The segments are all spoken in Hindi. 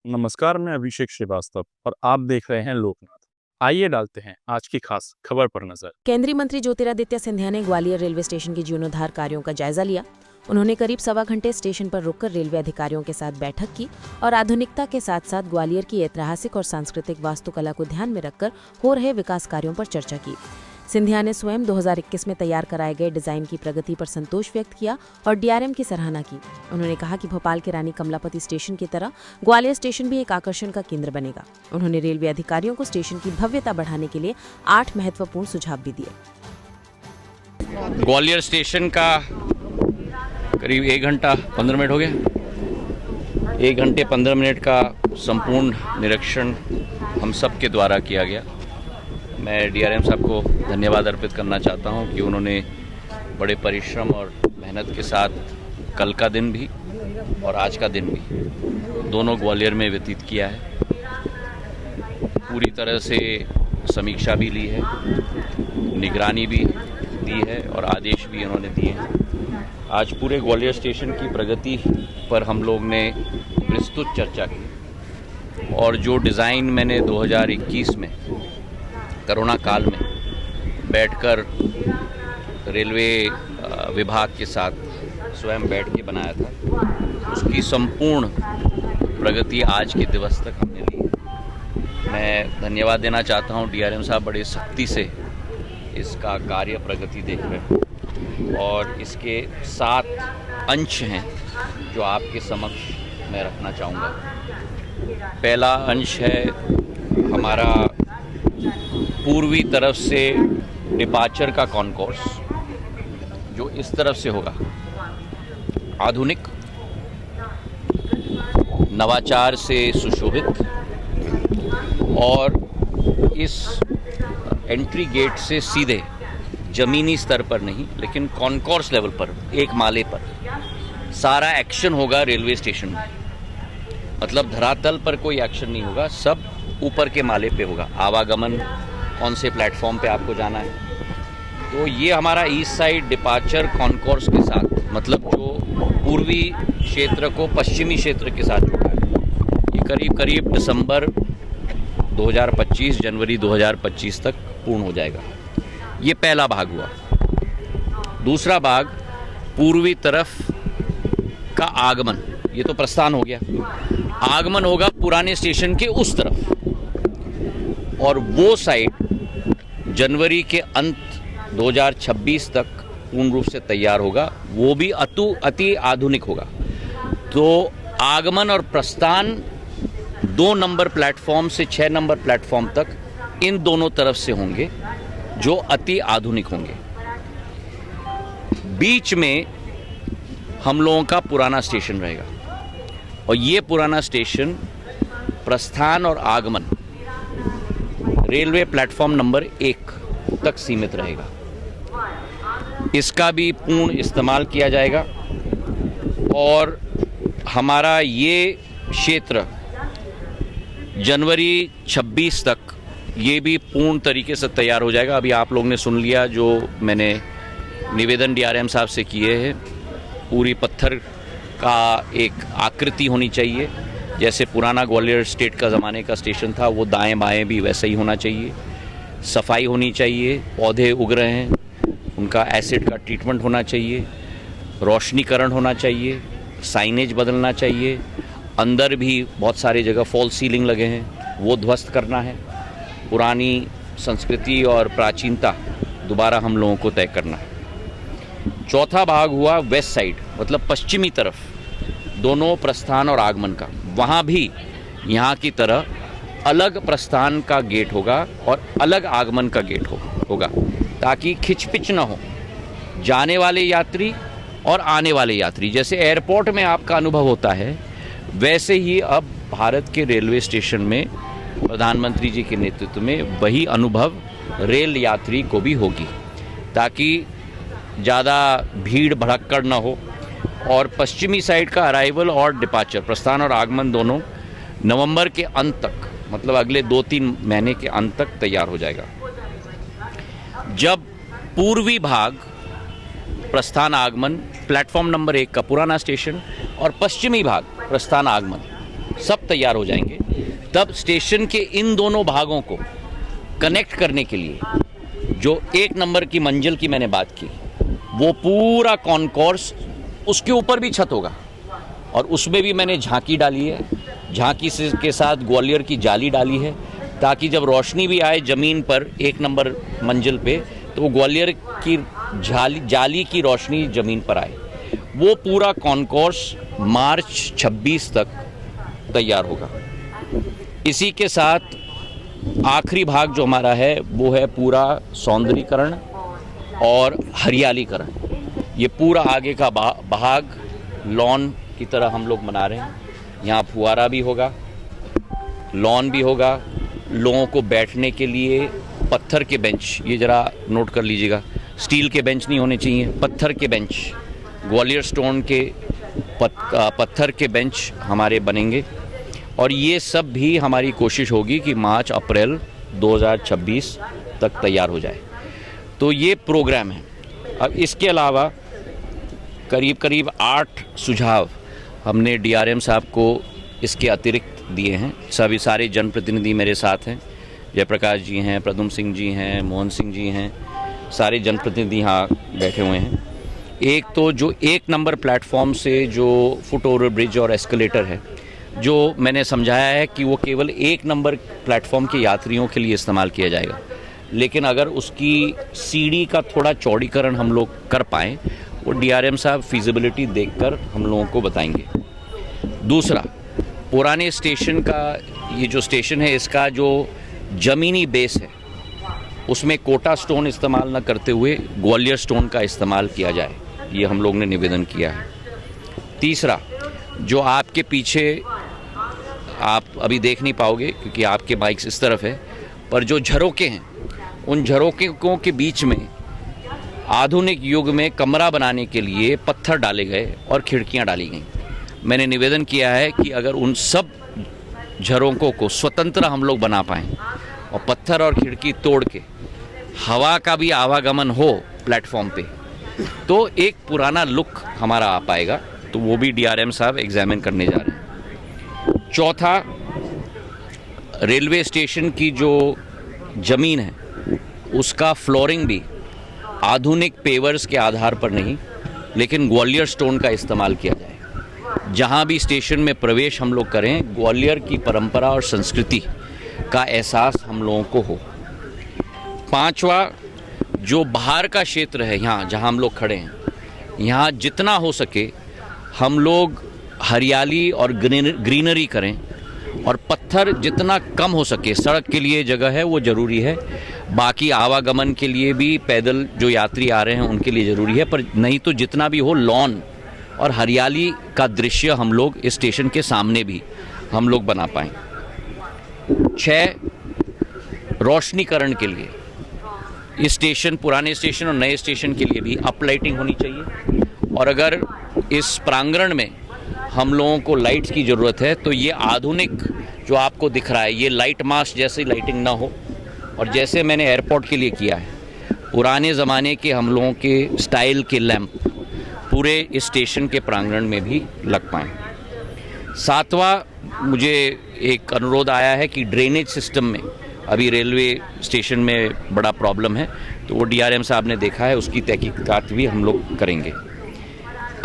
नमस्कार, मैं अभिषेक श्रीवास्तव और आप देख रहे हैं लोकनाथ। आइए डालते हैं आज की खास खबर पर नजर। केंद्रीय मंत्री ज्योतिरादित्य सिंधिया ने ग्वालियर रेलवे स्टेशन के जीर्णोद्धार कार्यों का जायजा लिया। उन्होंने करीब 1.25 घंटे स्टेशन पर रुककर रेलवे अधिकारियों के साथ बैठक की और आधुनिकता के साथ साथ ग्वालियर की ऐतिहासिक और सांस्कृतिक वास्तुकला को ध्यान में रखकर हो रहे विकास कार्यों पर चर्चा की। सिंधिया ने स्वयं 2021 में तैयार कराए गए डिजाइन की प्रगति पर संतोष व्यक्त किया और डीआरएम की सराहना की। उन्होंने कहा कि भोपाल के रानी कमलापति स्टेशन की तरह ग्वालियर स्टेशन भी एक आकर्षण का केंद्र बनेगा। उन्होंने रेलवे अधिकारियों को स्टेशन की भव्यता बढ़ाने के लिए 8 महत्वपूर्ण सुझाव भी दिए। ग्वालियर स्टेशन का करीब 1 घंटा 15 मिनट हो गया। 1 घंटे 15 मिनट का संपूर्ण निरीक्षण हम सब के द्वारा किया गया। मैं डीआरएम साहब को धन्यवाद अर्पित करना चाहता हूं कि उन्होंने बड़े परिश्रम और मेहनत के साथ कल का दिन भी और आज का दिन भी दोनों ग्वालियर में व्यतीत किया है। पूरी तरह से समीक्षा भी ली है, निगरानी भी दी है और आदेश भी उन्होंने दिए हैं। आज पूरे ग्वालियर स्टेशन की प्रगति पर हम लोग ने विस्तृत चर्चा की और जो डिज़ाइन मैंने 2021 में कोरोना काल में बैठकर रेलवे विभाग के साथ स्वयं बैठ के बनाया था, उसकी संपूर्ण प्रगति आज के दिवस तक हमने ली। मैं धन्यवाद देना चाहता हूं, डीआरएम साहब बड़े सख्ती से इसका कार्य प्रगति देख रहे हैं और इसके 7 अंश हैं जो आपके समक्ष मैं रखना चाहूँगा। पहला अंश है हमारा पूर्वी तरफ से डिपार्चर का कॉन्कोर्स, जो इस तरफ से होगा। आधुनिक, नवाचार से सुशोभित और इस एंट्री गेट से सीधे ज़मीनी स्तर पर नहीं लेकिन कॉन्कोर्स लेवल पर, एक माले पर सारा एक्शन होगा रेलवे स्टेशन में। मतलब धरातल पर कोई एक्शन नहीं होगा, सब ऊपर के माले पे होगा। आवागमन, कौन से प्लेटफॉर्म पे आपको जाना है, तो ये हमारा ईस्ट साइड डिपार्चर कॉन्कोर्स के साथ, मतलब जो पूर्वी क्षेत्र को पश्चिमी क्षेत्र के साथ जुड़ा है। ये करीब करीब दिसंबर 2025 जनवरी 2025 तक पूर्ण हो जाएगा। ये पहला भाग हुआ। दूसरा भाग पूर्वी तरफ का आगमन, ये तो प्रस्थान हो गया। आगमन होगा पुराने स्टेशन के उस तरफ और वो साइड जनवरी के अंत 2026 तक पूर्ण रूप से तैयार होगा। वो भी अति आधुनिक होगा। तो आगमन और प्रस्थान 2 नंबर प्लेटफॉर्म से 6 नंबर प्लेटफॉर्म तक इन दोनों तरफ से होंगे, जो अति आधुनिक होंगे। बीच में हम लोगों का पुराना स्टेशन रहेगा और ये पुराना स्टेशन प्रस्थान और आगमन रेलवे प्लेटफॉर्म नंबर 1 तक सीमित रहेगा। इसका भी पूर्ण इस्तेमाल किया जाएगा और हमारा ये क्षेत्र जनवरी 26 तक ये भी पूर्ण तरीके से तैयार हो जाएगा। अभी आप लोग ने सुन लिया जो मैंने निवेदन डीआरएम साहब से किए हैं। पूरी पत्थर का एक आकृति होनी चाहिए, जैसे पुराना ग्वालियर स्टेट का ज़माने का स्टेशन था, वो दाएं बाएं भी वैसा ही होना चाहिए। सफाई होनी चाहिए, पौधे उग रहे हैं, उनका एसिड का ट्रीटमेंट होना चाहिए, रोशनीकरण होना चाहिए, साइनेज बदलना चाहिए। अंदर भी बहुत सारी जगह फॉल सीलिंग लगे हैं, वो ध्वस्त करना है। पुरानी संस्कृति और प्राचीनता दोबारा हम लोगों को तय करना है। चौथा भाग हुआ वेस्ट साइड, मतलब पश्चिमी तरफ, दोनों प्रस्थान और आगमन का। वहाँ भी यहाँ की तरह अलग प्रस्थान का गेट होगा और अलग आगमन का गेट होगा, ताकि खिचपिच ना हो जाने वाले यात्री और आने वाले यात्री। जैसे एयरपोर्ट में आपका अनुभव होता है, वैसे ही अब भारत के रेलवे स्टेशन में प्रधानमंत्री जी के नेतृत्व में वही अनुभव रेल यात्री को भी होगी, ताकि ज़्यादा भीड़ भड़क्कड़ ना हो। और पश्चिमी साइड का अराइवल और डिपार्चर, प्रस्थान और आगमन दोनों नवंबर के अंत तक, मतलब अगले 2-3 महीने के अंत तक तैयार हो जाएगा। जब पूर्वी भाग प्रस्थान आगमन, प्लेटफॉर्म नंबर 1 का पुराना स्टेशन और पश्चिमी भाग प्रस्थान आगमन सब तैयार हो जाएंगे। तब स्टेशन के इन दोनों भागों को कनेक्ट करने के लिए जो 1 नंबर की मंजिल की मैंने बात की, वो पूरा कॉन्कोर्स, उसके ऊपर भी छत होगा और उसमें भी मैंने झांकी डाली है। झांकी के साथ ग्वालियर की जाली डाली है ताकि जब रोशनी भी आए ज़मीन पर 1 नंबर मंजिल पे तो वो ग्वालियर की जाली की रोशनी ज़मीन पर आए। वो पूरा कॉन्कोर्स मार्च 26 तक तैयार होगा। इसी के साथ आखिरी भाग जो हमारा है वो है पूरा सौंदर्यीकरण और हरियालीकरण। ये पूरा आगे का भाग लॉन की तरह हम लोग बना रहे हैं। यहाँ फुहारा भी होगा, लॉन भी होगा, लोगों को बैठने के लिए पत्थर के बेंच, ये ज़रा नोट कर लीजिएगा, स्टील के बेंच नहीं होने चाहिए, पत्थर के बेंच, ग्वालियर स्टोन के पत्थर के बेंच हमारे बनेंगे। और ये सब भी हमारी कोशिश होगी कि मार्च अप्रैल 2026 तक तैयार हो जाए। तो ये प्रोग्राम है। अब इसके अलावा करीब करीब 8 सुझाव हमने डीआरएम साहब को इसके अतिरिक्त दिए हैं। सभी सारे जनप्रतिनिधि मेरे साथ हैं, जयप्रकाश जी हैं, प्रद्युम्न सिंह जी हैं, मोहन सिंह जी हैं, सारे जनप्रतिनिधि यहाँ बैठे हुए हैं। एक तो जो 1 नंबर प्लेटफॉर्म से जो फुट ओवर ब्रिज और एस्केलेटर है, जो मैंने समझाया है कि वो केवल 1 नंबर प्लेटफॉर्म के यात्रियों के लिए इस्तेमाल किया जाएगा, लेकिन अगर उसकी सीढ़ी का थोड़ा चौड़ीकरण हम लोग कर पाएँ, वो डीआरएम साहब फिजिबिलिटी देखकर हम लोगों को बताएंगे। दूसरा, पुराने स्टेशन का ये जो स्टेशन है, इसका जो ज़मीनी बेस है उसमें कोटा स्टोन इस्तेमाल न करते हुए ग्वालियर स्टोन का इस्तेमाल किया जाए, ये हम लोग ने निवेदन किया है। तीसरा, जो आपके पीछे आप अभी देख नहीं पाओगे क्योंकि आपके बाइक्स इस तरफ है, पर जो झरोके हैं, उन झरोकों के बीच में आधुनिक युग में कमरा बनाने के लिए पत्थर डाले गए और खिड़कियां डाली गईं। मैंने निवेदन किया है कि अगर उन सब झरोकों को स्वतंत्र हम लोग बना पाएँ और पत्थर और खिड़की तोड़ के हवा का भी आवागमन हो प्लेटफॉर्म पे, तो एक पुराना लुक हमारा आ पाएगा। तो वो भी डीआरएम साहब एग्जामिन करने जा रहे हैं। चौथा, रेलवे स्टेशन की जो ज़मीन है उसका फ्लोरिंग भी आधुनिक पेवर्स के आधार पर नहीं, लेकिन ग्वालियर स्टोन का इस्तेमाल किया जाए। जहाँ भी स्टेशन में प्रवेश हम लोग करें, ग्वालियर की परंपरा और संस्कृति का एहसास हम लोगों को हो। पांचवा, जो बाहर का क्षेत्र है, यहाँ जहाँ हम लोग खड़े हैं, यहाँ जितना हो सके हम लोग हरियाली और ग्रीनरी करें और पत्थर जितना कम हो सके, सड़क के लिए जगह है वो ज़रूरी है, बाकी आवागमन के लिए भी पैदल जो यात्री आ रहे हैं उनके लिए ज़रूरी है, पर नहीं तो जितना भी हो लॉन और हरियाली का दृश्य हम लोग इस स्टेशन के सामने भी हम लोग बना पाएँ। 6, रोशनीकरण के लिए इस स्टेशन, पुराने स्टेशन और नए स्टेशन के लिए भी अप लाइटिंग होनी चाहिए। और अगर इस प्रांगण में हम लोगों को लाइट्स की ज़रूरत है तो ये आधुनिक जो आपको दिख रहा है, ये लाइट मास्ट जैसी लाइटिंग ना हो, और जैसे मैंने एयरपोर्ट के लिए किया है, पुराने ज़माने के हम लोगों के स्टाइल के लैंप पूरे इस स्टेशन के प्रांगण में भी लग पाएँ। 7वां, मुझे एक अनुरोध आया है कि ड्रेनेज सिस्टम में अभी रेलवे स्टेशन में बड़ा प्रॉब्लम है, तो वो डीआरएम साहब ने देखा है, उसकी तहकीकात भी हम लोग करेंगे।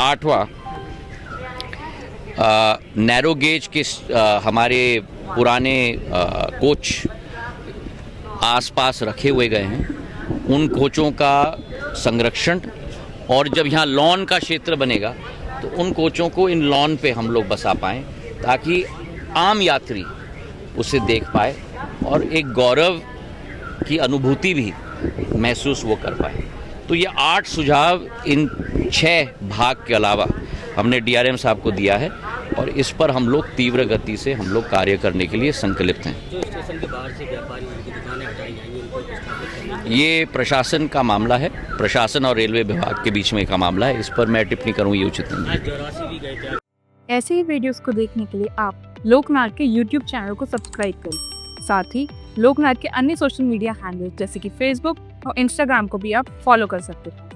8वां, नैरो गेज के हमारे पुराने कोच आसपास रखे हुए गए हैं, उन कोचों का संरक्षण, और जब यहाँ लॉन का क्षेत्र बनेगा तो उन कोचों को इन लॉन पे हम लोग बसा पाएँ ताकि आम यात्री उसे देख पाए और एक गौरव की अनुभूति भी महसूस वो कर पाए। तो ये 8 सुझाव इन 6 भाग के अलावा हमने डीआरएम साहब को दिया है और इस पर हम लोग तीव्र गति से हम लोग कार्य करने के लिए संकल्पित हैं। जो स्टेशन के बाहर से व्यापारी उनकी दुकानें हटाई जाएंगी, उनको स्थापित करना, ये प्रशासन का मामला है, प्रशासन और रेलवे विभाग के बीच में का मामला है, इस पर मैं टिप्पणी करूँ ये उचित नहीं है। आज 84 भी गए थे। ऐसे ही वीडियोस को देखने के लिए आप लोकनाथ के YouTube चैनल को सब्सक्राइब करें। साथ ही लोकनाथ के अन्य सोशल मीडिया हैंडल्स जैसे कि फेसबुक और इंस्टाग्राम को भी आप फॉलो कर सकते हैं।